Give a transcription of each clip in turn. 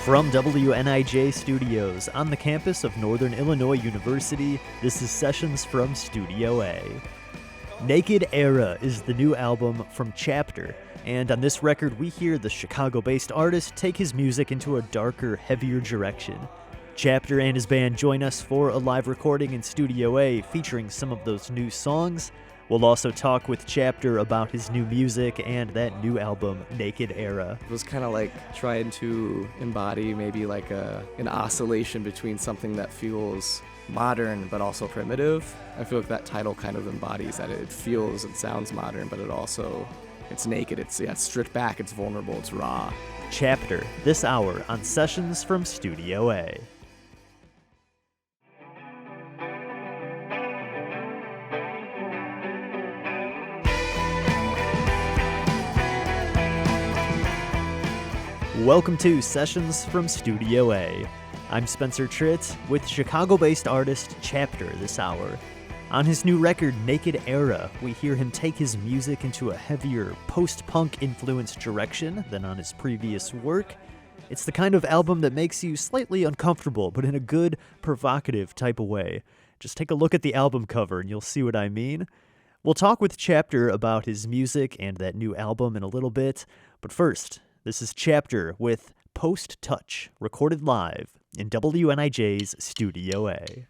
From WNIJ Studios on the campus of Northern Illinois University, this is Sessions from Studio A. Naked Era is the new album from Chaepter, and on this record we hear the Chicago-based artist take his music into a darker, heavier direction. Chaepter and his band join us for a live recording in Studio A featuring some of those new songs. We'll also talk with Chaepter about his new music and that new album, Naked Era. It was kind of like trying to embody maybe like an oscillation between something that feels modern but also primitive. I feel like that title kind of embodies that. It feels and sounds modern, but it's naked, it's stripped back, it's vulnerable, it's raw. Chaepter, this hour on Sessions from Studio A. Welcome to Sessions from Studio A. I'm Spencer Tritt with Chicago-based artist Chaepter this hour. On his new record, Naked Era, we hear him take his music into a heavier, post-punk influenced direction than on his previous work. It's the kind of album that makes you slightly uncomfortable, but in a good, provocative type of way. Just take a look at the album cover and you'll see what I mean. We'll talk with Chaepter about his music and that new album in a little bit, but first, this is Chaepter with Post Touch, recorded live in WNIJ's Studio A.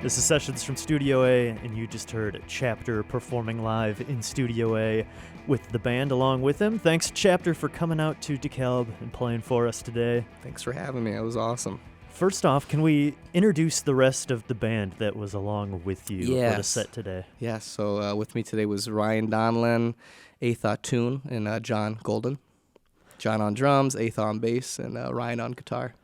This is Sessions from Studio A, and you just heard Chaepter performing live in Studio A with the band along with him. Thanks, Chaepter, for coming out to DeKalb and playing for us today. Thanks for having me. It was awesome. First off, can we introduce the rest of the band that was along with you for the set today? Yes, so with me today was Ryan Donlan, Atha Toon, and John Golden. John on drums, Atha on bass, and Ryan on guitar.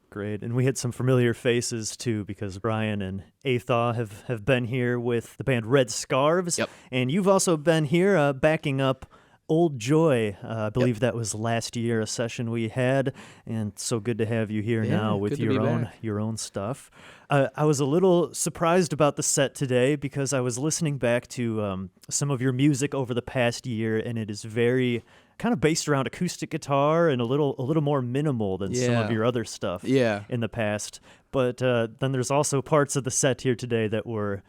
Great, and we had some familiar faces too, because Brian and Atha have been here with the band Red Scarves, and you've also been here backing up Old Joy. I believe that was last year, a session we had, and so good to have you here now with your own stuff. I was a little surprised about the set today because I was listening back to some of your music over the past year, and it is very kind of based around acoustic guitar and a little more minimal than some of your other stuff in the past. But then there's also parts of the set here today that were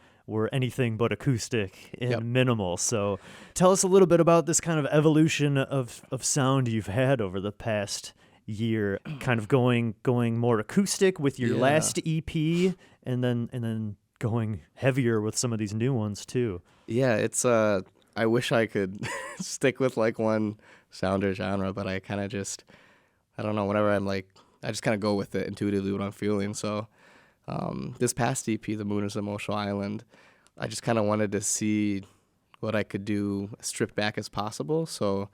anything but acoustic and minimal. So tell us a little bit about this kind of evolution of sound you've had over the past year, kind of going more acoustic with your last EP and then going heavier with some of these new ones too. Yeah, it's I wish I could stick with like one sound or genre, but I kind of just, I don't know, whenever I'm like, I just kind of go with it intuitively what I'm feeling. So this past EP, The Moon is an Emotional Island, I just kind of wanted to see what I could do stripped back as possible. So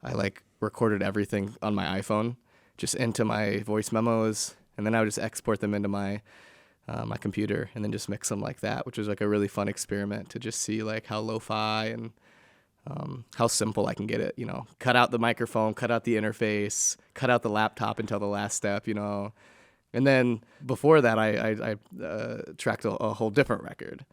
I like recorded everything on my iPhone, just into my voice memos, and then I would just export them into my my computer and then just mix them like that, which was like a really fun experiment to just see like how lo-fi and how simple I can get it, you know, cut out the microphone, cut out the interface, cut out the laptop until the last step, you know. And then before that, I tracked a whole different record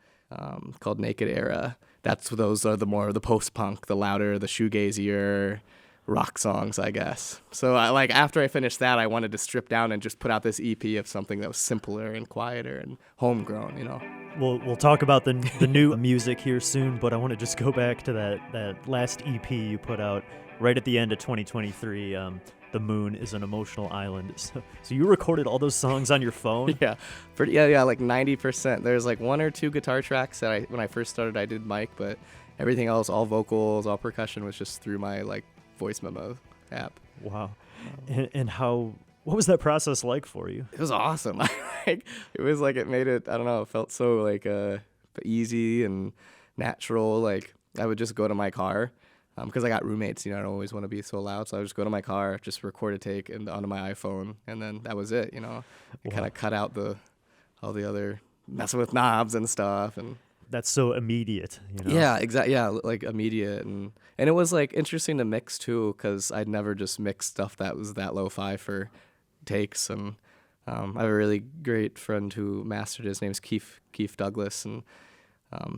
called Naked Era. Those are the post-punk, the louder, the shoegazier rock songs, I guess. So after I finished that, I wanted to strip down and just put out this EP of something that was simpler and quieter and homegrown, you know. We'll talk about the new music here soon, but I want to just go back to that last EP you put out right at the end of 2023. The Moon is an Emotional Island. So you recorded all those songs on your phone? Yeah, like 90%. There's like one or two guitar tracks that when I first started I did mic, but everything else, all vocals, all percussion, was just through my like voice memo app. Wow. And what was that process like for you? It was awesome. It was like, it made it, I don't know, it felt so like easy and natural. Like I would just go to my car because I got roommates, you know, I don't always want to be so loud. So I would just go to my car, just record a take and onto my iPhone, and then that was it, you know. I kind of cut out all the other messing with knobs and stuff. And that's so immediate, you know? Yeah, exactly. Yeah, like immediate. And it was like interesting to mix too, because I'd never just mixed stuff that was that lo-fi for takes. And I have a really great friend who mastered it. His name's Keith Douglas, and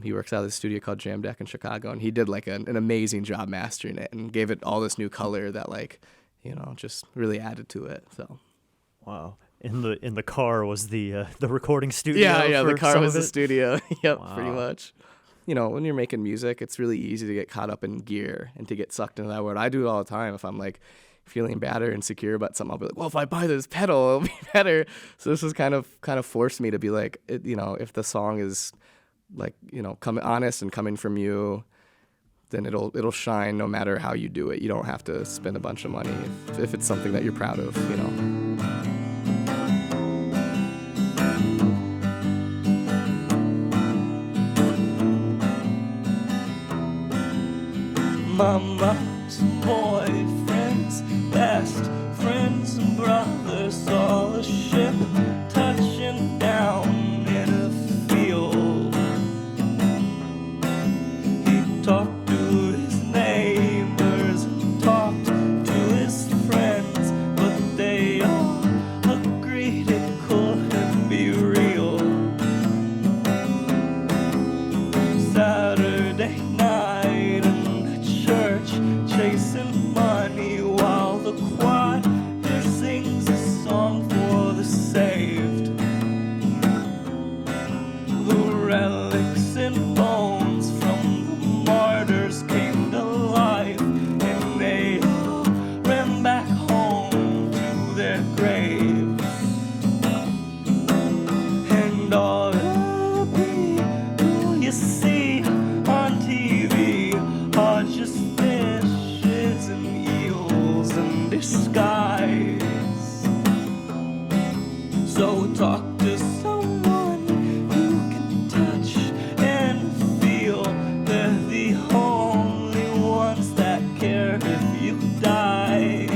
he works out of this studio called Jam Deck in Chicago, and he did like an amazing job mastering it and gave it all this new color that, like, you know, just really added to it. So wow. In the car was the recording studio. Yeah, the car was the studio. Yep, wow. Pretty much. You know, when you're making music, it's really easy to get caught up in gear and to get sucked into that word. I do it all the time. If I'm like feeling bad or insecure about something, I'll be like, well, if I buy this pedal, it'll be better. So this has kind of forced me to be like, you know, if the song is like, you know, honest and coming from you, then it'll shine no matter how you do it. You don't have to spend a bunch of money if it's something that you're proud of, you know. Mama's boyfriends, best friends and brothers, all a ship touching down in a field. He talked to his neighbors, talked to his friends, but they all agreed it couldn't be real. Saturday night in the church, chasing money while the choir sings a song for the saved. The relics and bones from the martyrs came to life, and they all ran back home to their graves. And all the people you see on TV are just fishes and eels in disguise. So talk to someone you can touch and feel. They're the only ones that care if you die.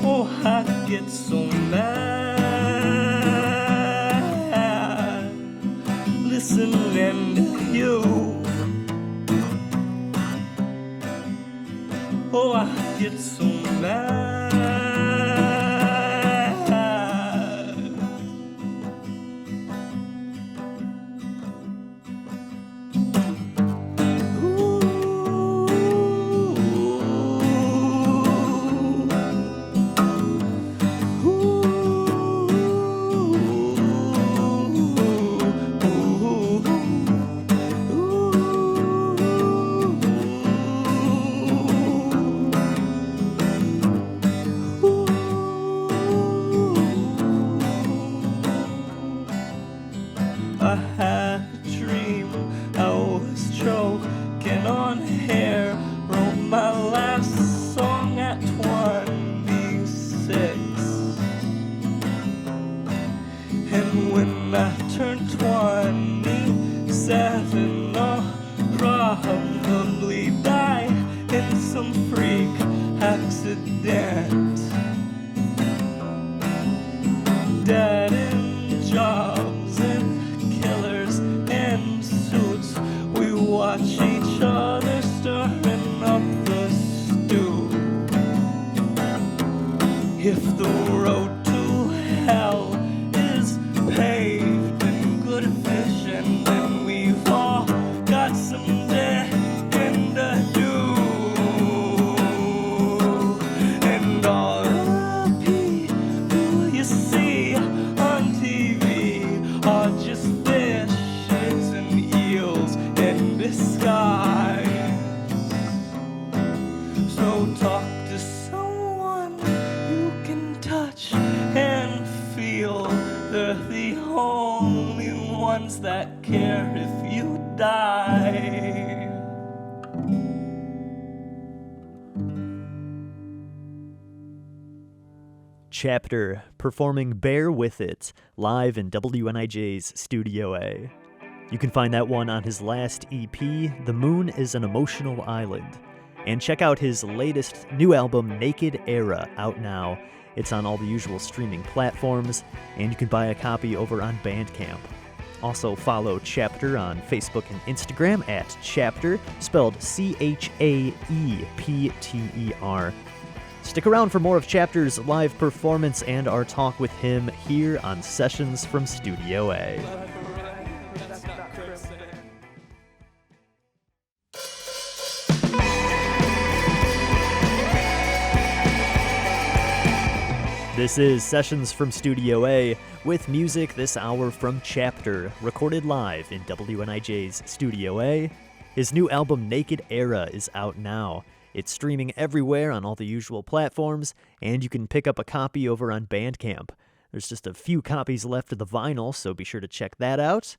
Oh, I get so mad listening to you. Oh, I get so mad. probably die in some freak accident. Dead end jobs and killers in suits. We watch each other stirring up the stew. If the road to hell is paved in good vision, then we've all got some digging to do. And all the people you see on TV are just fishes and eels in disguise. So talk to someone you can touch and feel. They're the only ones that care if you die. Chaepter performing Bear With It live in WNIJ's Studio A. You can find that one on his last EP, The Moon is an Emotional Island. And check out his latest new album, Naked Era, out now. It's on all the usual streaming platforms, and you can buy a copy over on Bandcamp. Also follow Chaepter on Facebook and Instagram at Chaepter, spelled Chaepter. Stick around for more of Chaepter's live performance and our talk with him here on Sessions from Studio A. This is Sessions from Studio A, with music this hour from Chaepter, recorded live in WNIJ's Studio A. His new album, Naked Era, is out now. It's streaming everywhere on all the usual platforms, and you can pick up a copy over on Bandcamp. There's just a few copies left of the vinyl, so be sure to check that out.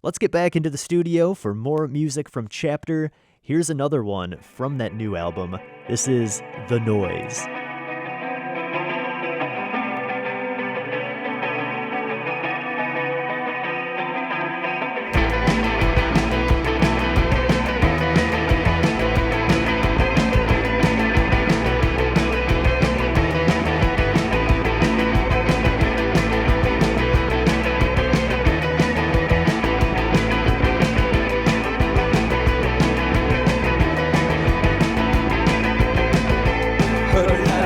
Let's get back into the studio for more music from Chaepter. Here's another one from that new album. This is The Noise. Her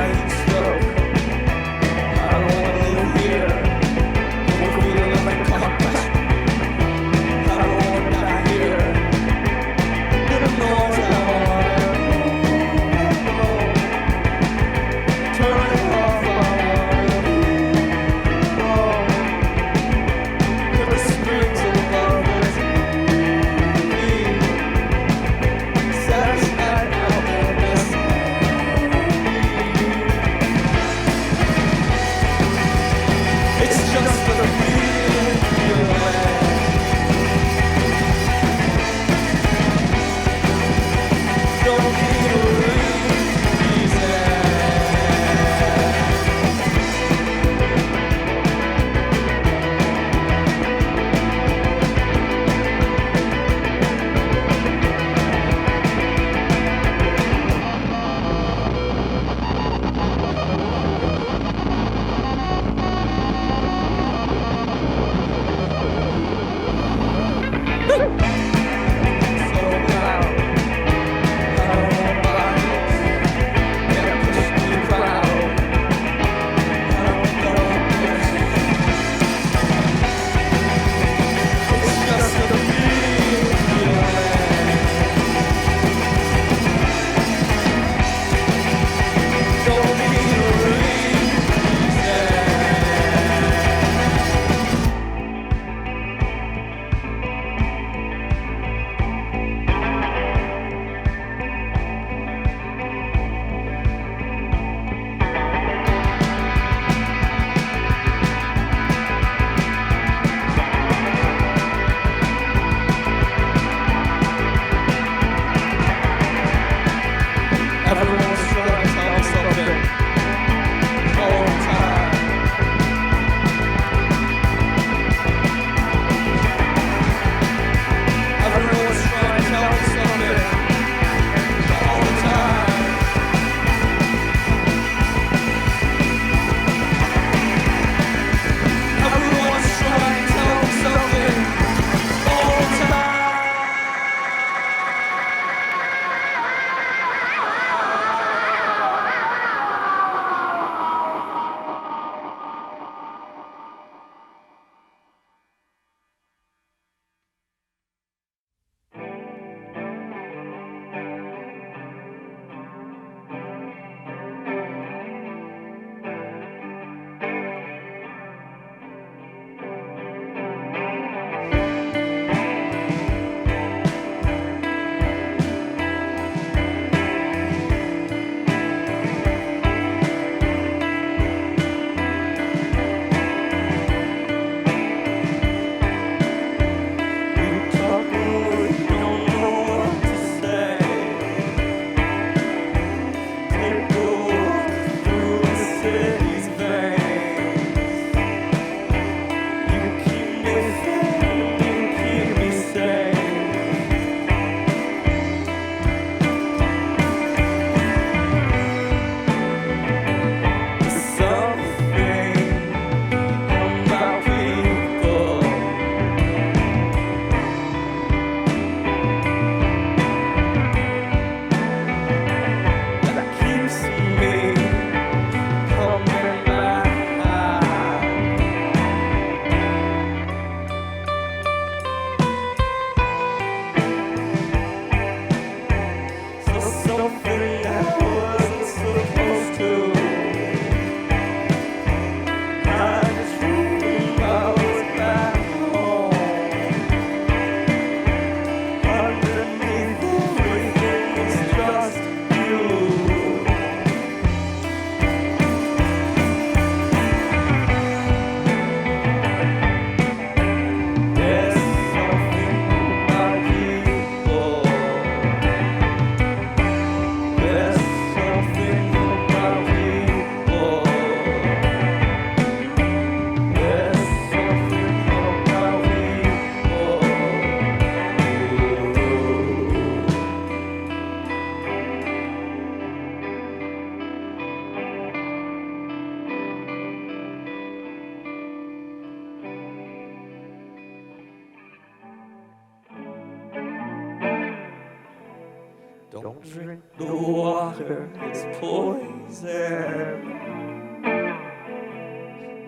Don't drink the water, it's poison.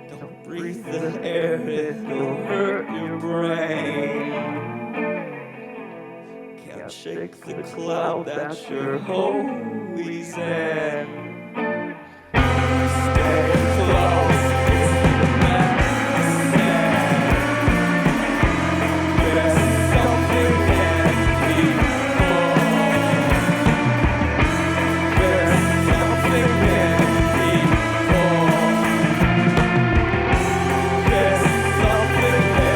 Don't breathe the air, it'll hurt your brain. Can't shake the cloud that you're always in. Stay close, it's the medicine. There's something in people. There's something in people. There's something in people. There's something in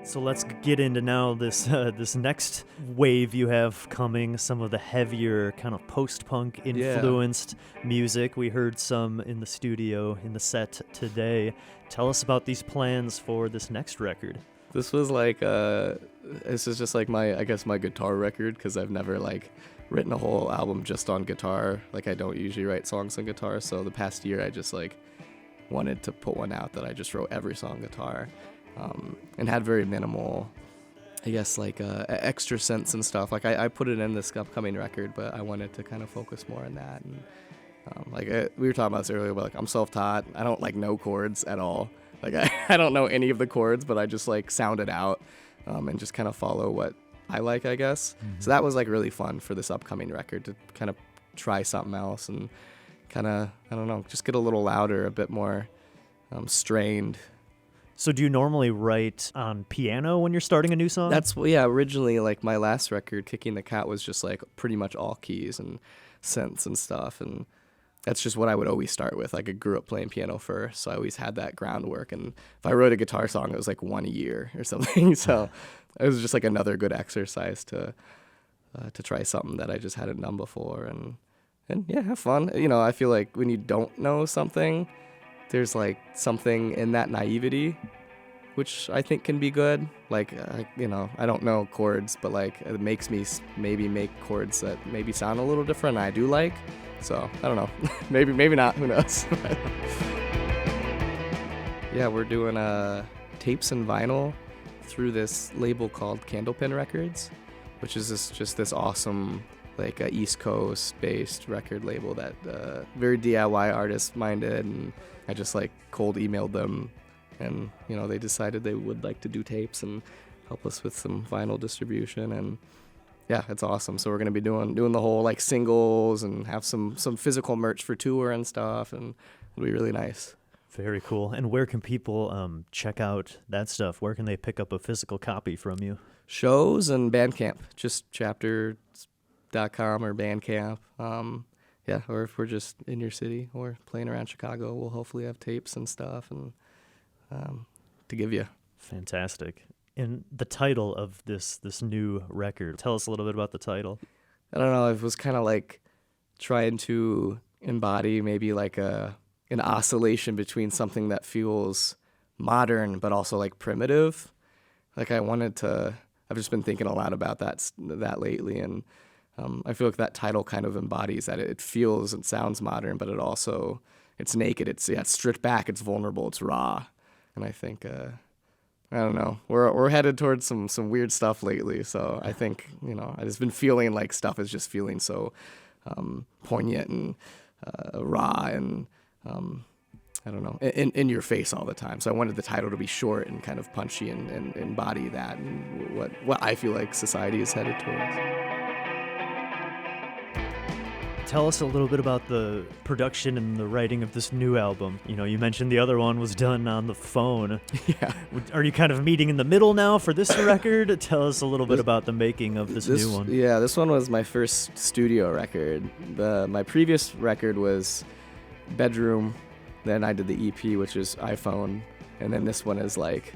So let's get into now this this next wave you have coming, some of the heavier kind of post-punk influenced music. We heard some in the studio in the set today. Tell us about these plans for this next record. This was like, this is just like my guitar record, because I've never like written a whole album just on guitar. Like I don't usually write songs on guitar. So the past year I just like wanted to put one out that I just wrote every song guitar. And had very minimal, I guess, like extra synths and stuff. Like I put it in this upcoming record, but I wanted to kind of focus more on that. And we were talking about this earlier, but like I'm self-taught. I don't like know chords at all. Like I don't know any of the chords, but I just like sound it out and just kind of follow what I like, I guess. Mm-hmm. So that was like really fun for this upcoming record to kind of try something else and kind of, I don't know, just get a little louder, a bit more strained. So do you normally write on piano when you're starting a new song? Originally, like my last record, Kicking the Cat, was just like pretty much all keys and synths and stuff, and that's just what I would always start with. Like I grew up playing piano first, so I always had that groundwork, and if I wrote a guitar song, it was like one a year or something, so it was just like another good exercise to try something that I just hadn't done before, and yeah, have fun. You know, I feel like when you don't know something, there's like something in that naivety, which I think can be good. Like, I don't know chords, but like it makes me maybe make chords that maybe sound a little different and I do like. So I don't know, maybe not, who knows? Yeah, we're doing tapes and vinyl through this label called Candlepin Records, which is this awesome, like a East Coast based record label that very DIY artist minded, and I just like cold emailed them, and they decided they would like to do tapes and help us with some vinyl distribution, and yeah, it's awesome. So we're gonna be doing the whole like singles and have some physical merch for tour and stuff, and it'll be really nice. Very cool. And where can people check out that stuff? Where can they pick up a physical copy from you? Shows and Bandcamp, just Chaepter.com or Bandcamp. Yeah, or if we're just in your city or playing around Chicago, we'll hopefully have tapes and stuff and to give you. Fantastic. And the title of this new record, tell us a little bit about the title. I don't know, it was kind of like trying to embody maybe like an oscillation between something that feels modern but also like primitive. Like I've just been thinking a lot about that lately, and I feel like that title kind of embodies that. It feels and sounds modern, but it's naked. It's stripped back. It's vulnerable. It's raw. And I think I don't know. We're headed towards some weird stuff lately. So I think I've just been feeling like stuff is just feeling so poignant and raw and I don't know, in your face all the time. So I wanted the title to be short and kind of punchy and embody that and what I feel like society is headed towards. Tell us a little bit about the production and the writing of this new album. You know, you mentioned the other one was done on the phone. Yeah. Are you kind of meeting in the middle now for this record? Tell us a little bit about the making of this new one. Yeah, this one was my first studio record. My previous record was Bedroom, then I did the EP, which is iPhone, and then this one is like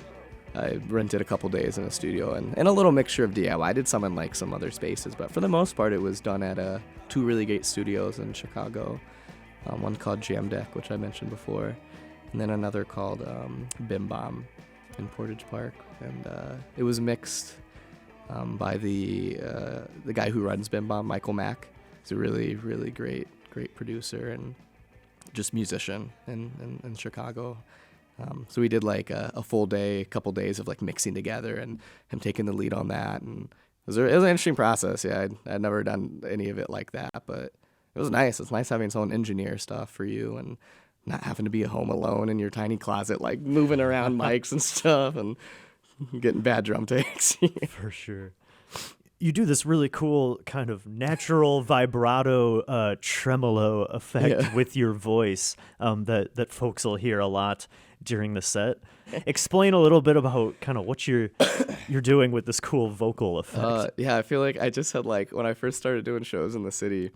I rented a couple days in a studio and a little mixture of DIY. I did some in like some other spaces, but for the most part it was done at two really great studios in Chicago. One called Jam Deck, which I mentioned before, and then another called Bim Bom in Portage Park. And it was mixed by the guy who runs Bim Bom, Michael Mack. He's a really, really great producer and just musician in Chicago. So we did like a full day, a couple days of like mixing together and him taking the lead on that. And it was an interesting process. Yeah, I'd never done any of it like that, but it was nice. It's nice having someone engineer stuff for you and not having to be home alone in your tiny closet, like moving around mics and stuff and getting bad drum takes. For sure. You do this really cool kind of natural vibrato tremolo effect with your voice that folks will hear a lot during the set. Explain a little bit about kind of what you're doing with this cool vocal effect. Yeah, I feel like I just had like when I first started doing shows in the city,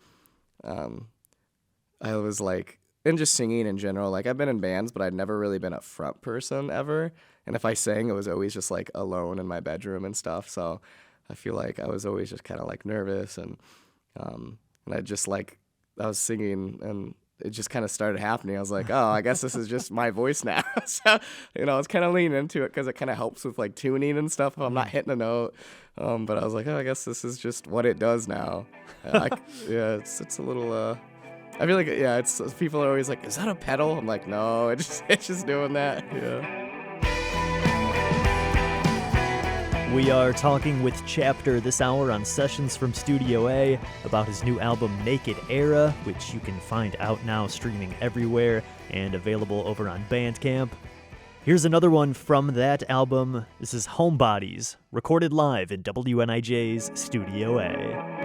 I was like, and just singing in general, like I've been in bands, but I'd never really been a front person ever. And if I sang, it was always just like alone in my bedroom and stuff. So I feel like I was always just kind of like nervous and I just like, I was singing and it just kind of started happening. I was like, oh, I guess this is just my voice now. So, I was kind of leaning into it because it kind of helps with like tuning and stuff if I'm not hitting a note. But I was like, oh, I guess this is just what it does now. It's a little, I feel like, it's people are always like, is that a pedal? I'm like, no, it's just doing that. Yeah. We are talking with Chaepter this hour on Sessions from Studio A about his new album Naked Era, which you can find out now streaming everywhere and available over on Bandcamp. Here's another one from that album. This is Homebodies, recorded live in WNIJ's Studio A.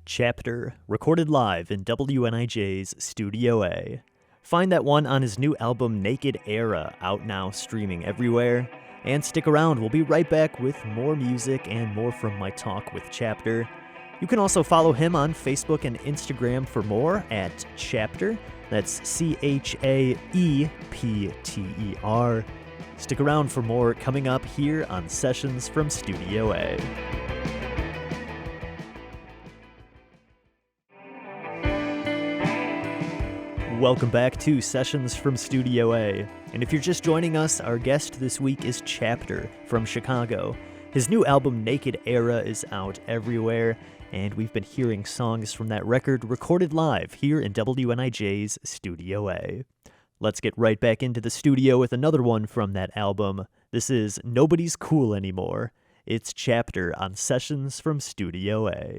Chaepter, recorded live in WNIJ's Studio A. Find that one on his new album Naked Era, out now streaming everywhere. And stick around, we'll be right back with more music and more from my talk with Chaepter. You can also follow him on Facebook and Instagram for more at Chaepter. That's Chaepter. Stick around for more coming up here on Sessions from Studio A. Welcome back to Sessions from Studio A. And if you're just joining us, our guest this week is Chaepter from Chicago. His new album Naked Era is out everywhere, and we've been hearing songs from that record recorded live here in WNIJ's Studio A. Let's get right back into the studio with another one from that album. This is Nobody's Cool Anymore. It's Chaepter on Sessions from Studio A.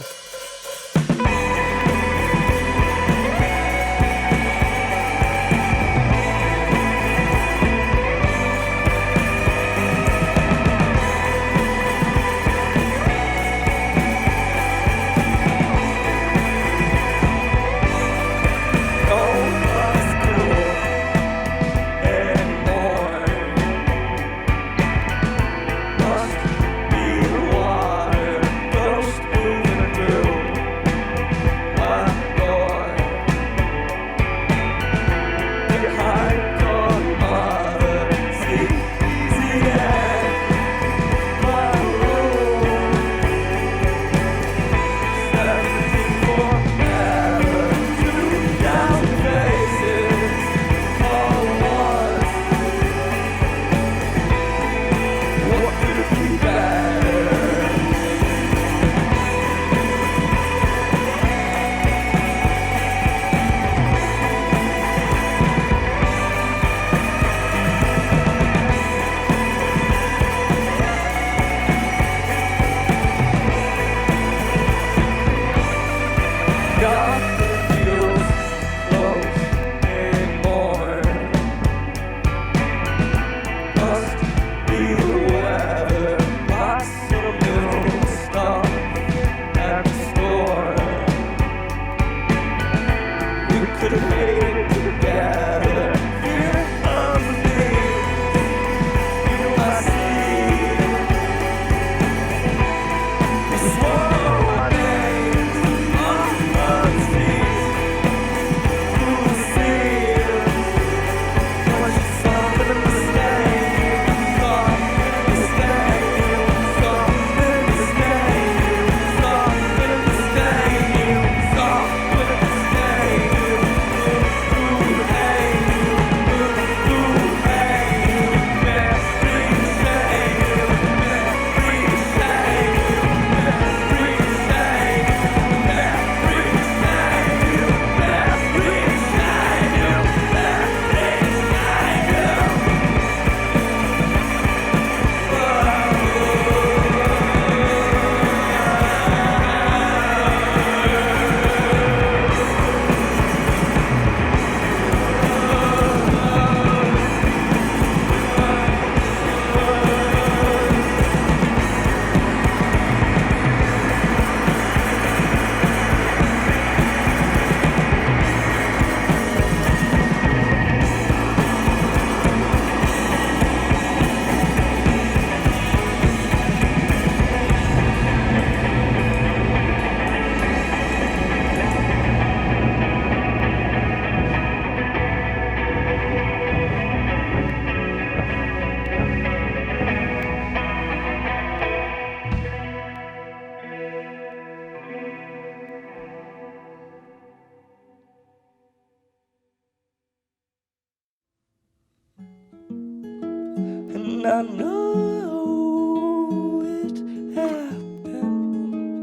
And I know it happens.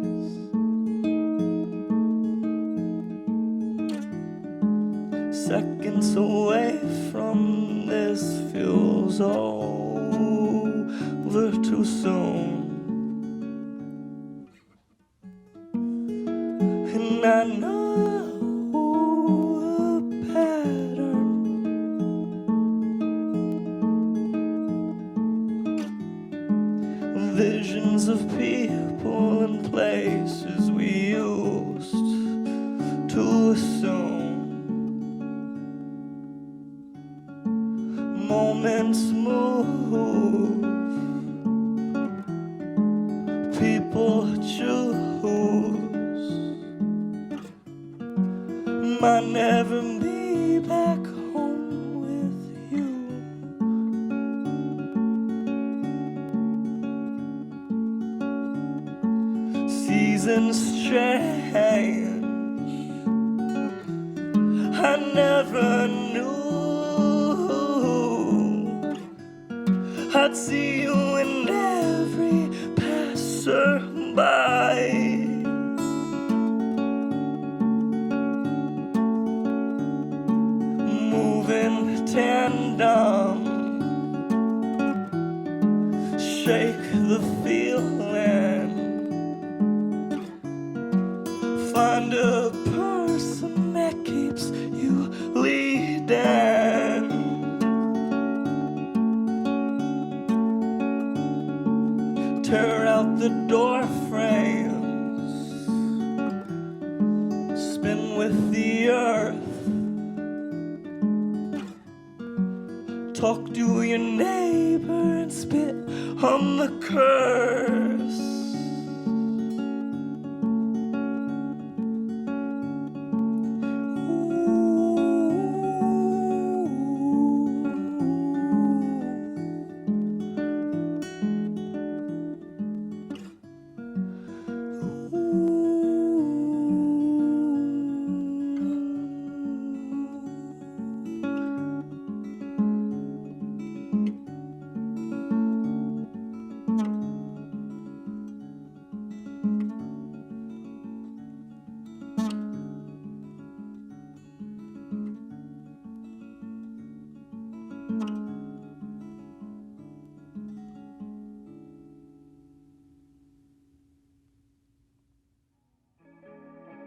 Seconds away from this feels over too soon. And I know a pattern. Visions of people people and places we used to assume. Moments move, people choose. Might never be back home with you. Seasons change, I never knew I'd see you in every passerby. Moving tandem, shake the feeling. Find a person that keeps you leading. Tear out the door frames, spin with the earth. Talk to your neighbor and spit on the curse.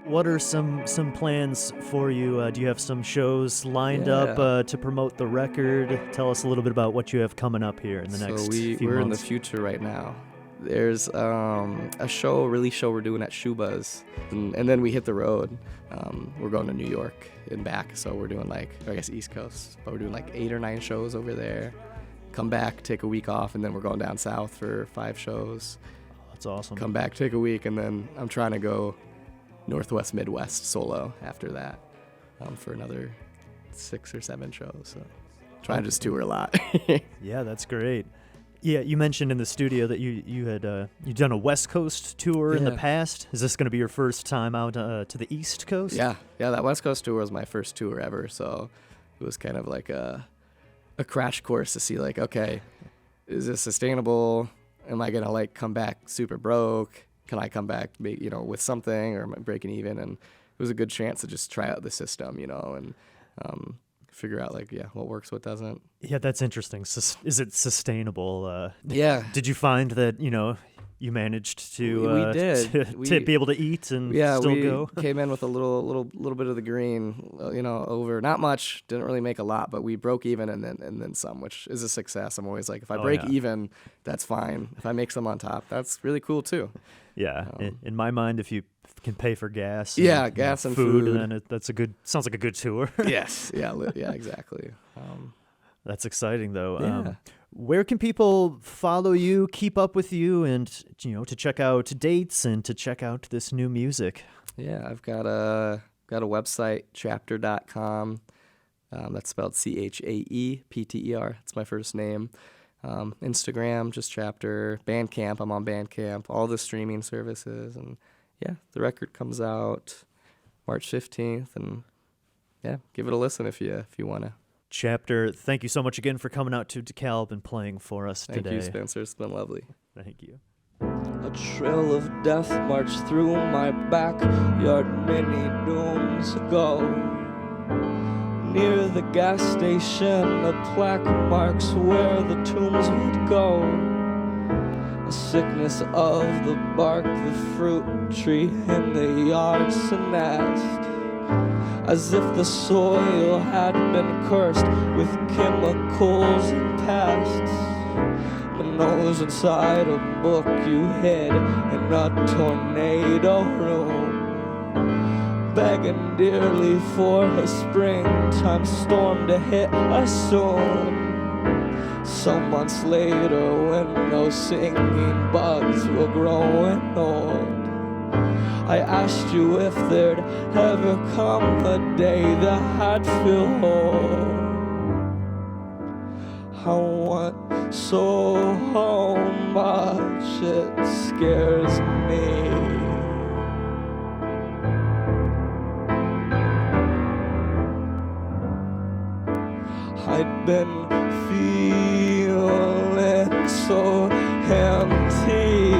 What are some plans for you? Do you have some shows lined up to promote the record? Tell us a little bit about what you have coming up here in the next few months. We're in the future right now. There's a release show we're doing at Shuba's, and then we hit the road. We're going to New York and back, so we're doing East Coast, but we're doing 8 or 9 shows over there. Come back, take a week off, and then we're going down south for 5 shows. That's awesome. Come back, take a week, and then I'm trying to go Northwest, Midwest solo after that for another 6 or 7 shows. So trying to just tour a lot. Yeah, that's great. Yeah, you mentioned in the studio that you'd done a West Coast tour in the past. Is this going to be your first time out to the East Coast? Yeah, that West Coast tour was my first tour ever, so it was kind of like a crash course to see okay, is this sustainable? Am I gonna come back super broke? Can I come back with something, or am I breaking even? And it was a good chance to just try out the system, and figure out what works, what doesn't. Yeah, that's interesting. Is it sustainable? Yeah. Did you find that you managed to we did to be able to eat and still go? We came in with a little bit of the green, over not much. Didn't really make a lot, but we broke even and then some, which is a success. I'm always if I break even, that's fine. If I make some on top, that's really cool too. Yeah, in my mind, if you can pay for gas, gas and food, then sounds like a good tour. Yes, yeah, exactly. That's exciting, though. Yeah. Where can people follow you, keep up with you, and to check out dates and to check out this new music? Yeah, I've got a website, Chaepter.com. That's spelled Chaepter. It's my first name. Instagram, just Chaepter. Bandcamp, I'm on Bandcamp. All the streaming services, and the record comes out March 15th, and give it a listen if you want to. Chaepter, thank you so much again for coming out to DeKalb and playing for us today. Thank you, Spencer. It's been lovely. Thank you. A trail of death marched through my backyard many dooms ago. Near the gas station, the plaque marks where the tombs would go. A sickness of the bark, the fruit tree in the yard's a nest. As if the soil had been cursed with chemicals and pests. nose inside a book you hid in a tornado room, begging dearly for a springtime storm to hit us soon. Some months later, when those singing bugs were growing old, I asked you if there'd ever come a day that I'd feel whole. I want so much it scares me. I'd been feeling so empty.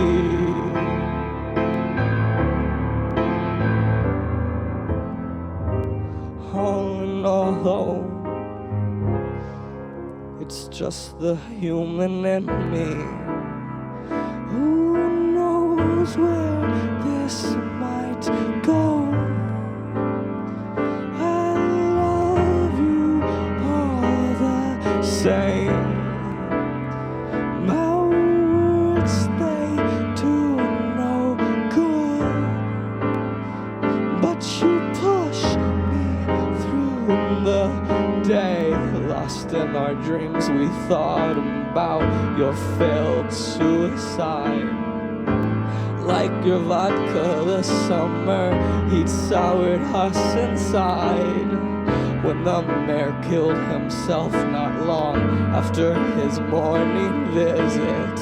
All in all, it's just the human in me. Who knows where this might go? I love you all the same. My words, they do no good, but you push me through the day. Lost in our dreams, we thought about your failed suicide. Like your vodka this summer, he'd soured us inside. When the mayor killed himself not long after his morning visit,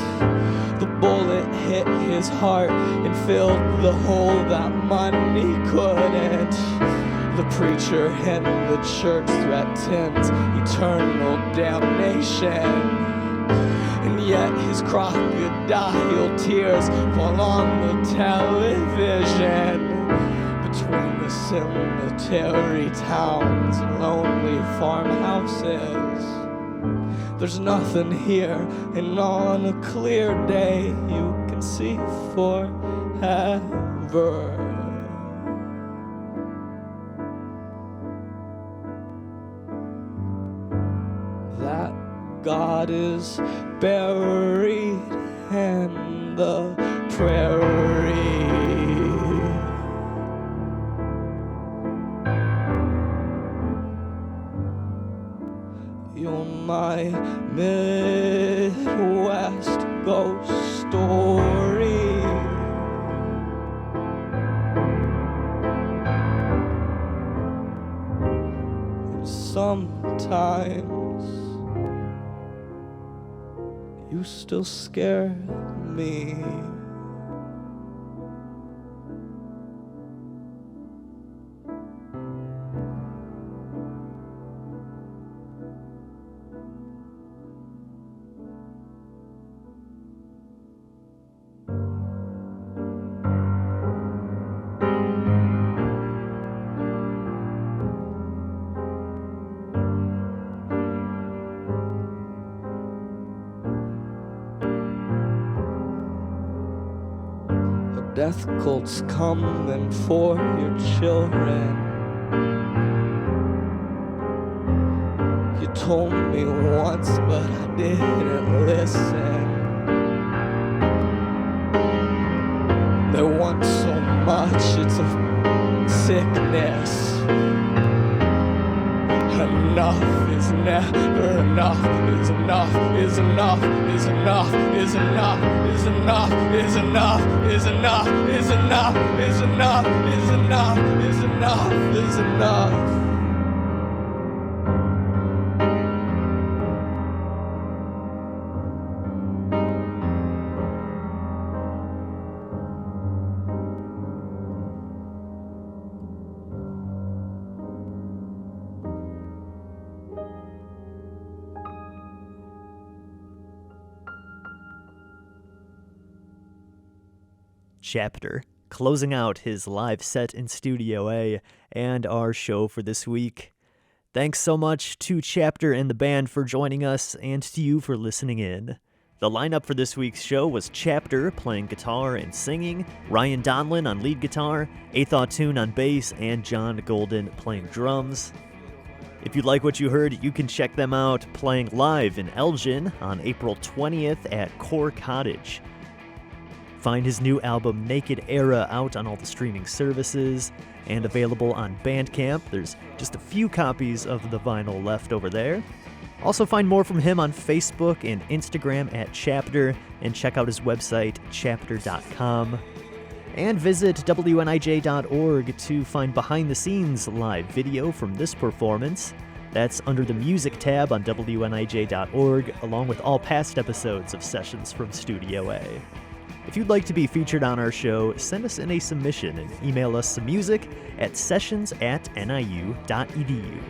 the bullet hit his heart and filled the hole that money couldn't. The preacher in the church threatens eternal damnation, and yet his crocodile tears fall on the television. Between the cemetery towns and lonely farmhouses, there's nothing here, and on a clear day you can see forever. That God is buried in the prairie. You're my Midwest ghost story. And sometimes you still scare me. Death cult's coming for your children. You told me once, but I didn't listen. They want so much, it's a sickness. Enough is never enough, is enough, is enough, is enough, is enough, is enough, is enough, is enough, is enough, is enough, is enough, is enough, is enough. Chaepter, closing out his live set in Studio A and our show for this week. Thanks so much to Chaepter and the band for joining us, and to you for listening in. The lineup for this week's show was Chaepter playing guitar and singing, Ryan Donlin on lead guitar, Athaw Toon on bass, and John Golden playing drums. If you like what you heard, you can check them out playing live in Elgin on April 20th at Core Cottage. Find his new album Naked Era out on all the streaming services and available on Bandcamp. There's just a few copies of the vinyl left over there. Also find more from him on Facebook and Instagram at Chaepter, and check out his website, chaepter.com. And visit WNIJ.org to find behind-the-scenes live video from this performance. That's under the Music tab on WNIJ.org, along with all past episodes of Sessions from Studio A. If you'd like to be featured on our show, send us in a submission and email us some music at sessions@niu.edu.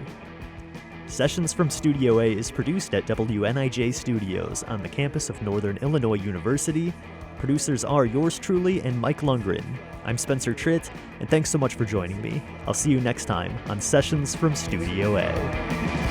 Sessions from Studio A is produced at WNIJ Studios on the campus of Northern Illinois University. Producers are yours truly and Mike Lundgren. I'm Spencer Tritt, and thanks so much for joining me. I'll see you next time on Sessions from Studio A.